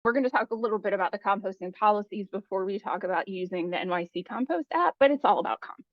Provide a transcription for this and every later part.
We're going to talk a little bit about the composting policies before we talk about using the NYC Compost app, but it's all about compost.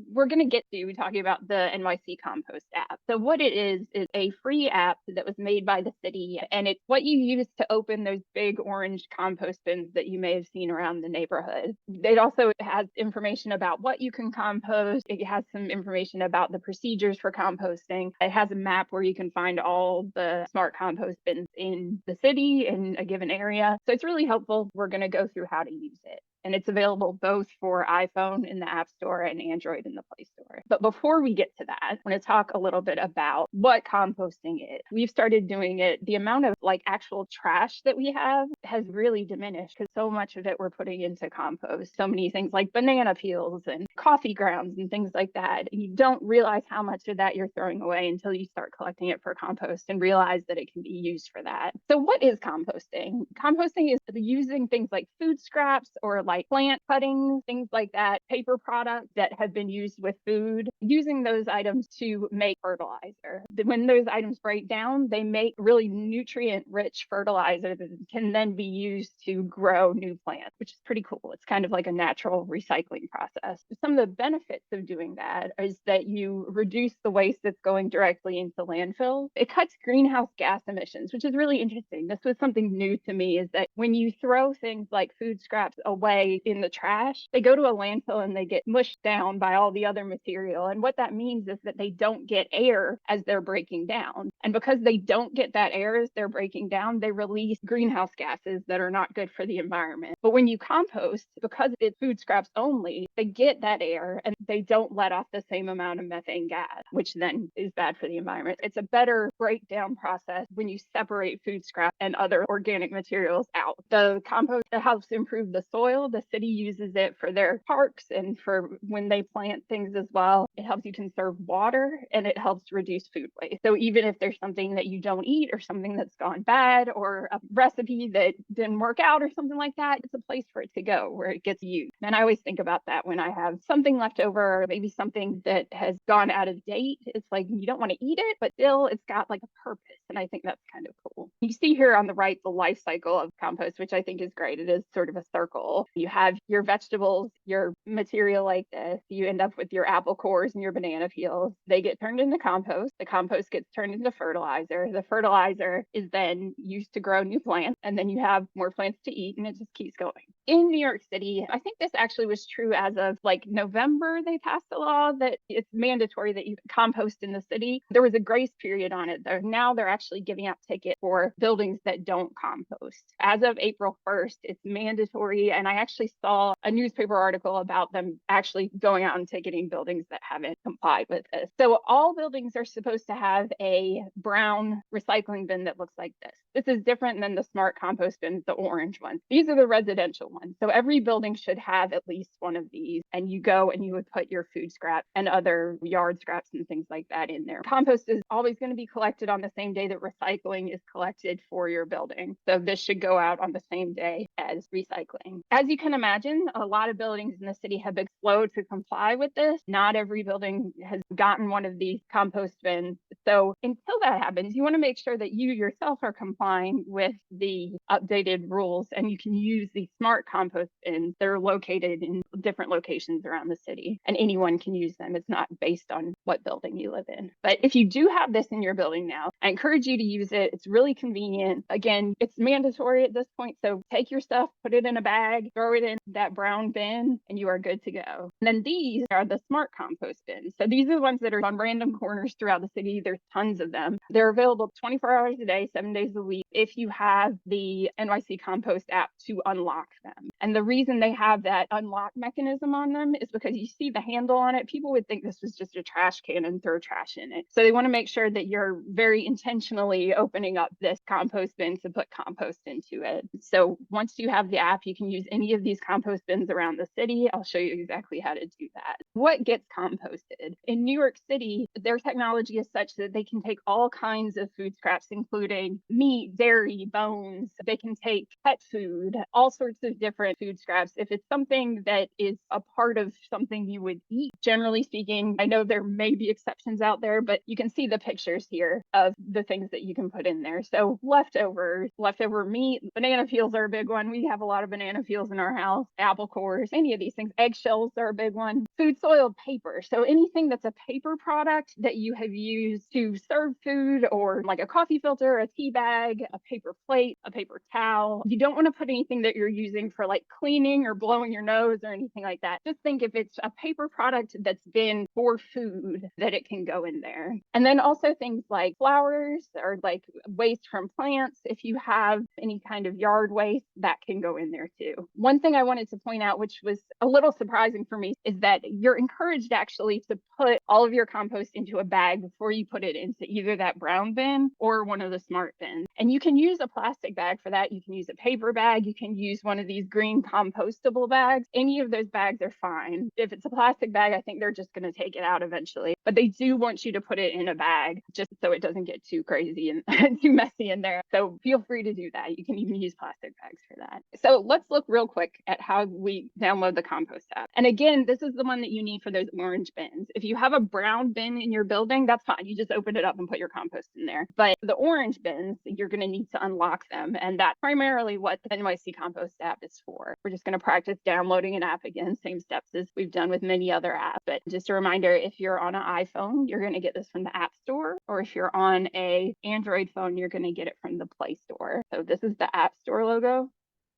We're going to get to talking about the NYC Compost app. So what it is a free app that was made by the city, and it's what you use to open those big orange compost bins that you may have seen around the neighborhood. It also has information about what you can compost. It has some information about the procedures for composting. It has a map where you can find all the smart compost bins in the city in a given area. So it's really helpful. We're going to go through how to use it. And it's available both for iPhone in the App Store and Android in the Play Store. But before we get to that, I want to talk a little bit about what composting is. We've started doing it. The amount of actual trash that we have has really diminished because so much of it we're putting into compost. So many things like banana peels and coffee grounds and things like that. You don't realize how much of that you're throwing away until you start collecting it for compost and realize that it can be used for that. So what is composting? Composting is using things like food scraps or like plant cuttings, things like that, paper products that have been used with food, using those items to make fertilizer. When those items break down, they make really nutrient-rich fertilizer that can then be used to grow new plants, which is pretty cool. It's kind of like a natural recycling process. Some of the benefits of doing that is that you reduce the waste that's going directly into landfills. It cuts greenhouse gas emissions, which is really interesting. This was something new to me, is that when you throw things like food scraps away in the trash, they go to a landfill and they get mushed down by all the other material. And what that means is that they don't get air as they're breaking down. And because they don't get that air as they're breaking down, they release greenhouse gases that are not good for the environment. But when you compost, because it's food scraps only, they get that air and they don't let off the same amount of methane gas, which then is bad for the environment. It's a better breakdown process when you separate food scrap and other organic materials out. The compost helps improve the soil. The city uses it for their parks and for when they plant things as well. It helps you conserve water and it helps reduce food waste. So even if there's something that you don't eat or something that's gone bad or a recipe that didn't work out or something like that, it's a place for it to go where it gets used. And I always think about that when I have something left over, or maybe something that has gone out of date. It's like you don't want to eat it, but still it's got like a purpose. And I think that's kind of cool. You see here on the right the life cycle of compost, which I think is great. It is sort of a circle. You have your vegetables, your material like this. You end up with your apple cores and your banana peels. They get turned into compost. The compost gets turned into fertilizer. The fertilizer is then used to grow new plants, and then you have more plants to eat, and it just keeps going. In New York City, I think this actually was true as of November. They passed a law that it's mandatory that you compost in the city. There was a grace period on it, though. Now they're actually giving out tickets for buildings that don't compost. As of April 1st, it's mandatory. And I actually saw a newspaper article about them actually going out and ticketing buildings that haven't complied with this. So all buildings are supposed to have a brown recycling bin that looks like this. This is different than the smart compost bins, the orange ones. These are the residential ones. So every building should have at least one of these. And you go and you would put your food scrap and other yard scraps and things like that in there. Compost is always going to be collected on the same day that recycling is collected for your building. So this should go out on the same day as recycling. As you can imagine, a lot of buildings in the city have been slow to comply with this. Not every building has gotten one of these compost bins. So until that happens, you want to make sure that you yourself are complying with the updated rules, and you can use these smart compost bins. They're located in different locations around the city, and anyone can use them. It's not based on what building you live in. But if you do have this in your building now, I encourage you to use it. It's really convenient. Again, it's mandatory at this point. So take your stuff, put it in a bag, throw it in that brown bin, and you are good to go. And then these are the smart compost bins. So these are the ones that are on random corners throughout the city. There's tons of them. They're available 24 hours a day, 7 days a week, if you have the NYC Compost app to unlock them. And the reason they have that unlock mechanism on them is because you see the handle on it. People would think this was just a trash can and throw trash in it. So they want to make sure that you're very intentionally opening up this compost bin to put compost into it. So once you have the app, you can use any of these compost bins around the city. I'll show you exactly how to do that. What gets composted? composted. In New York City, their technology is such that they can take all kinds of food scraps, including meat, dairy, bones. They can take pet food, all sorts of different food scraps. If it's something that is a part of something you would eat, generally speaking, I know there may be exceptions out there, but you can see the pictures here of the things that you can put in there. So leftover meat, banana peels are a big one. We have a lot of banana peels in our house, apple cores, any of these things. Eggshells are a big one. Food soiled paper. So anything that's a paper product that you have used to serve food, or like a coffee filter, a tea bag, a paper plate, a paper towel. You don't want to put anything that you're using for like cleaning or blowing your nose or anything like that. Just think if it's a paper product that's been for food, that it can go in there. And then also things like flowers or like waste from plants. If you have any kind of yard waste, that can go in there too. One thing I wanted to point out, which was a little surprising for me, is that you're encouraged actually to put all of your compost into a bag before you put it into either that brown bin or one of the smart bins. And you can use a plastic bag for that. You can use a paper bag. You can use one of these green compostable bags. Any of those bags are fine. If it's a plastic bag, I think they're just going to take it out eventually. But they do want you to put it in a bag just so it doesn't get too crazy and too messy in there. So feel free to do that. You can even use plastic bags for that. So let's look real quick at how we download the Compost app. And again, this is the one that you need for those orange bins. If you have a brown bin in your building, that's fine. You just open it up and put your compost in there. But the orange bins, you're going to need to unlock them. And that's primarily what the NYC Compost app is for. We're just going to practice downloading an app again, same steps as we've done with many other apps. But just a reminder, if you're on an iPhone, you're going to get this from the App Store. Or if you're on an Android phone, you're going to get it from the Play Store. So this is the App Store logo.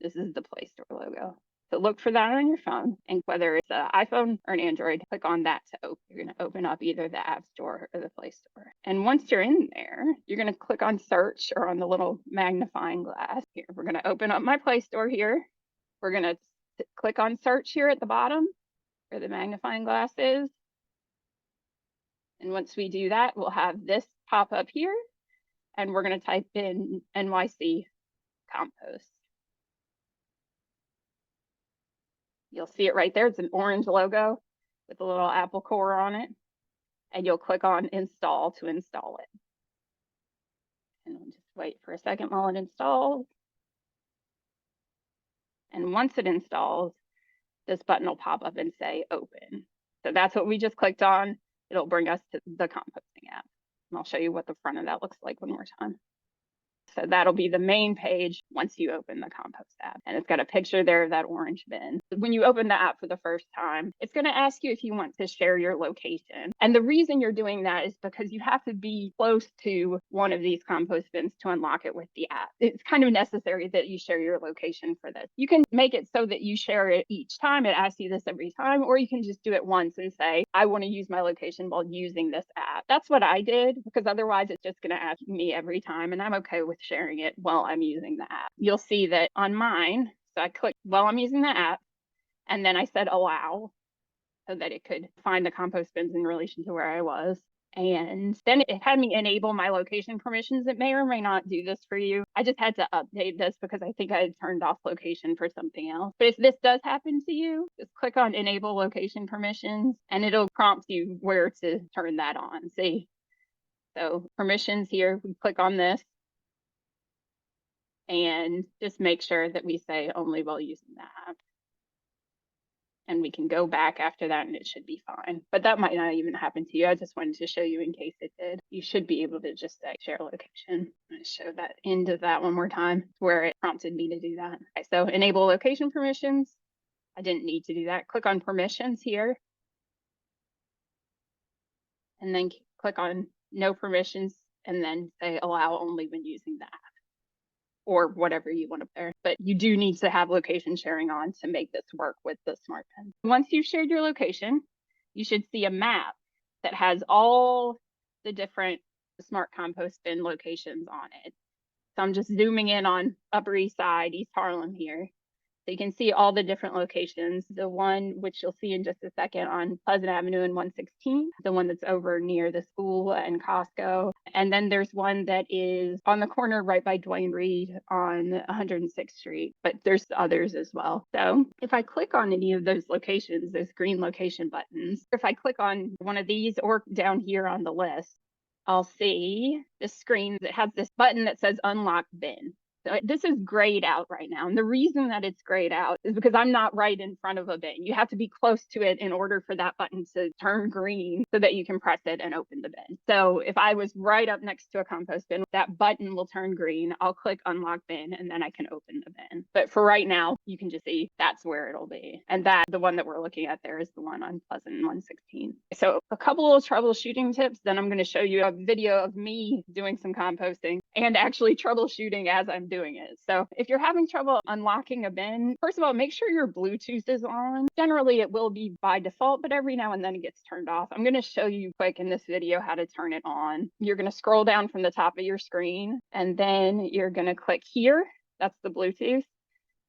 This is the Play Store logo. So look for that on your phone, and whether it's an iPhone or an Android, click on that to open. You're going to open up either the App Store or the Play Store. And once you're in there, you're going to click on search or on the little magnifying glass. Here, we're going to open up my Play Store here. We're going to click on search here at the bottom where the magnifying glass is. And once we do that, we'll have this pop up here, and we're going to type in NYC Compost. You'll see it right there. It's an orange logo with a little apple core on it. And you'll click on install to install it. And we'll just wait for a second while it installs. And once it installs, this button will pop up and say open. So that's what we just clicked on. It'll bring us to the composting app. And I'll show you what the front of that looks like one more time. So that'll be the main page once you open the Compost app. And it's got a picture there of that orange bin. When you open the app for the first time, it's going to ask you if you want to share your location. And the reason you're doing that is because you have to be close to one of these compost bins to unlock it with the app. It's kind of necessary that you share your location for this. You can make it so that you share it each time. It asks you this every time, or you can just do it once and say, I want to use my location while using this app. That's what I did, because otherwise it's just going to ask me every time, and I'm okay with sharing it while I'm using the app. You'll see that on mine, so I clicked while I'm using the app, and then I said allow so that it could find the compost bins in relation to where I was. And then it had me enable my location permissions. It may or may not do this for you. I just had to update this because I think I had turned off location for something else. But if this does happen to you, just click on enable location permissions, and it'll prompt you where to turn that on. See? So permissions here, we click on this. And just make sure that we say only while using the app. And we can go back after that and it should be fine. But that might not even happen to you. I just wanted to show you in case it did. You should be able to just say share location. I'm going to show that end of that one more time where it prompted me to do that. Okay, so enable location permissions. I didn't need to do that. Click on permissions here. And then click on no permissions and then say allow only when using the app. Or whatever you want up there. But you do need to have location sharing on to make this work with the smart bin. Once you've shared your location, you should see a map that has all the different smart compost bin locations on it. So I'm just zooming in on Upper East Side, East Harlem here. So you can see all the different locations. The one which you'll see in just a second on Pleasant Avenue and 116, the one that's over near the school and Costco. And then there's one that is on the corner right by Dwayne Reed on 106th Street, but there's others as well. So if I click on any of those locations, those green location buttons, if I click on one of these or down here on the list, I'll see the screen that has this button that says unlock bin. So this is grayed out right now. And the reason that it's grayed out is because I'm not right in front of a bin. You have to be close to it in order for that button to turn green so that you can press it and open the bin. So if I was right up next to a compost bin, that button will turn green. I'll click unlock bin and then I can open the bin. But for right now, you can just see that's where it'll be. And that the one that we're looking at there is the one on Pleasant 116. So a couple of troubleshooting tips. Then I'm going to show you a video of me doing some composting and actually troubleshooting as I'm doing it. So if you're having trouble unlocking a bin, first of all, make sure your Bluetooth is on. Generally, it will be by default, but every now and then it gets turned off. I'm going to show you quick in this video how to turn it on. You're going to scroll down from the top of your screen, and then you're going to click here. That's the Bluetooth.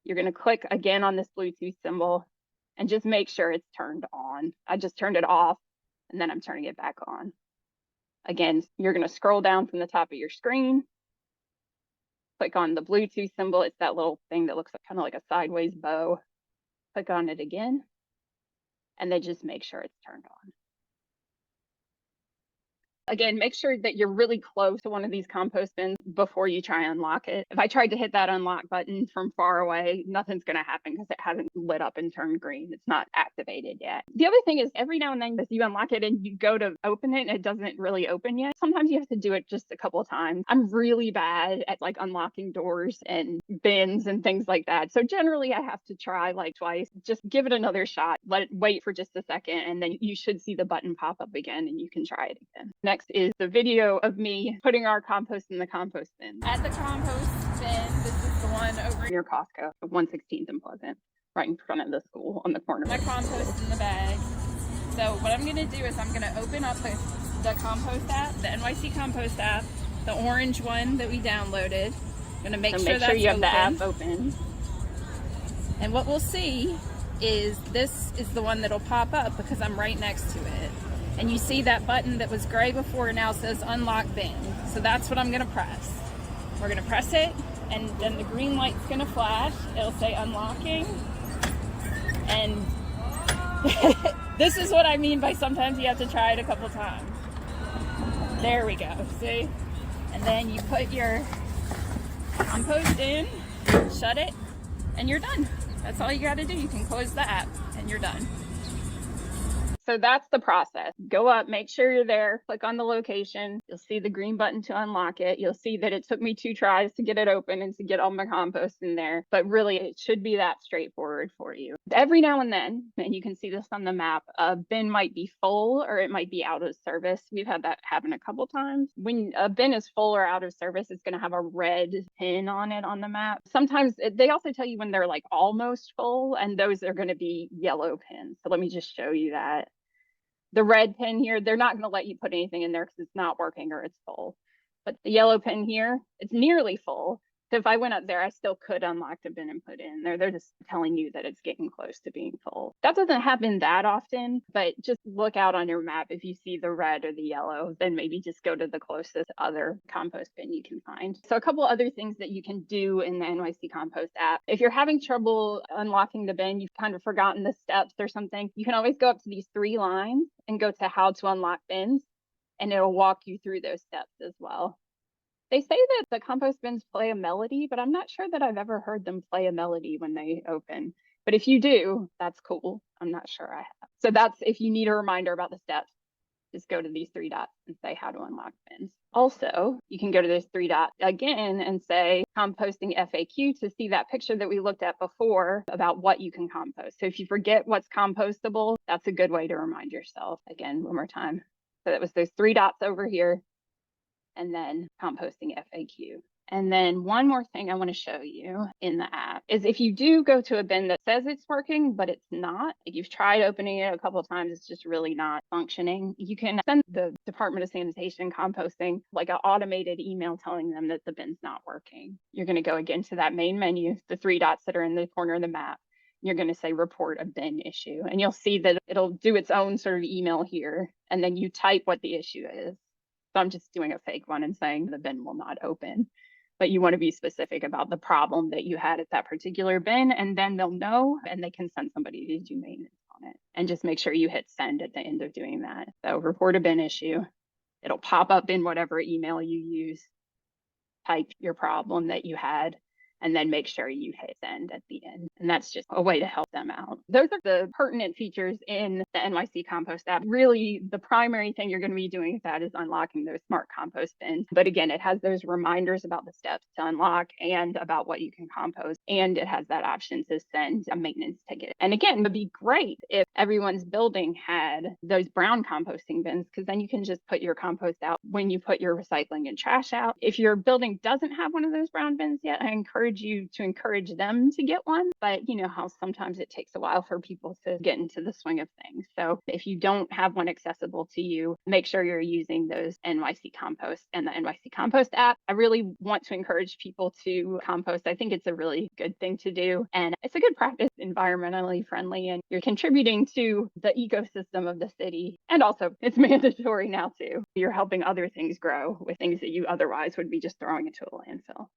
You're going to click again on this Bluetooth symbol and just make sure it's turned on. I just turned it off, and then I'm turning it back on. Again, you're going to scroll down from the top of your screen. Click on the Bluetooth symbol. It's that little thing that looks kind of like a sideways bow. Click on it again, and then just make sure it's turned on. Again, make sure that you're really close to one of these compost bins before you try and unlock it. If I tried to hit that unlock button from far away, nothing's going to happen because it hasn't lit up and turned green. It's not activated yet. The other thing is every now and then as you unlock it and you go to open it and it doesn't really open yet, sometimes you have to do it just a couple of times. I'm really bad at like unlocking doors and bins and things like that. So generally I have to try like twice. Just give it another shot. Let it wait for just a second, and then you should see the button pop up again and you can try it again. Next is the video of me putting our compost in the compost bin. At the compost bin, this is the one over near Costco, 116th and Pleasant, right in front of the school on the corner. My compost in the bag. So what I'm going to do is I'm going to open up the compost app, the NYC Compost App, the orange one that we downloaded. I'm going to make sure that's you have open. the app open. And what we'll see is this is the one that'll pop up because I'm right next to it. And you see that button that was gray before now says unlock bin. So that's what I'm going to press. We're going to press it, and then the green light's going to flash. It'll say unlocking. And this is what I mean by sometimes you have to try it a couple times. There we go. See? And then you put your compost in, shut it, and you're done. That's all you got to do. You can close the app and you're done. So that's the process. Go up, make sure you're there, click on the location. You'll see the green button to unlock it. You'll see that it took me 2 tries to get it open and to get all my compost in there. But really, it should be that straightforward for you. Every now and then, and you can see this on the map, a bin might be full or it might be out of service. We've had that happen a couple times. When a bin is full or out of service, it's going to have a red pin on it on the map. Sometimes they also tell you when they're like almost full, and those are going to be yellow pins. So let me just show you that. The red pin here, they're not going to let you put anything in there because it's not working or it's full. But the yellow pin here, it's nearly full. So if I went up there, I still could unlock the bin and put it in there. They're just telling you that it's getting close to being full. That doesn't happen that often, but just look out on your map. If you see the red or the yellow, then maybe just go to the closest other compost bin you can find. So a couple other things that you can do in the NYC Compost app. If you're having trouble unlocking the bin, you've kind of forgotten the steps or something, you can always go up to these 3 lines and go to how to unlock bins, and it'll walk you through those steps as well. They say that the compost bins play a melody, but I'm not sure that I've ever heard them play a melody when they open. But if you do, that's cool. I'm not sure I have. So that's if you need a reminder about the steps, just go to these 3 dots and say how to unlock bins. Also, you can go to those 3 dots again and say composting FAQ to see that picture that we looked at before about what you can compost. So if you forget what's compostable, that's a good way to remind yourself. Again, one more time. So that was those 3 dots over here, and then composting FAQ. And then one more thing I want to show you in the app is if you do go to a bin that says it's working, but it's not, like you've tried opening it a couple of times, it's just really not functioning, you can send the Department of Sanitation Composting like an automated email telling them that the bin's not working. You're going to go again to that main menu, the three dots that are in the corner of the map. You're going to say report a bin issue, and you'll see that it'll do its own sort of email here, and then you type what the issue is. So I'm just doing a fake one and saying the bin will not open, but you want to be specific about the problem that you had at that particular bin, and then they'll know and they can send somebody to do maintenance on it. And just make sure you hit send at the end of doing that. So report a bin issue. It'll pop up in whatever email you use, type your problem that you had, and then make sure you hit send at the end. And that's just a way to help them out. Those are the pertinent features in the NYC Compost app. Really, the primary thing you're going to be doing with that is unlocking those smart compost bins. But again, it has those reminders about the steps to unlock and about what you can compost. And it has that option to send a maintenance ticket. And again, it would be great if everyone's building had those brown composting bins, because then you can just put your compost out when you put your recycling and trash out. If your building doesn't have one of those brown bins yet, I encourage you to encourage them to get one. But you know how sometimes it takes a while for people to get into the swing of things. So if you don't have one accessible to you, make sure you're using those NYC Compost and the NYC Compost app. I really want to encourage people to compost. I think it's a really good thing to do. And it's a good practice, environmentally friendly, and you're contributing to the ecosystem of the city. And also it's mandatory now too. You're helping other things grow with things that you otherwise would be just throwing into a landfill.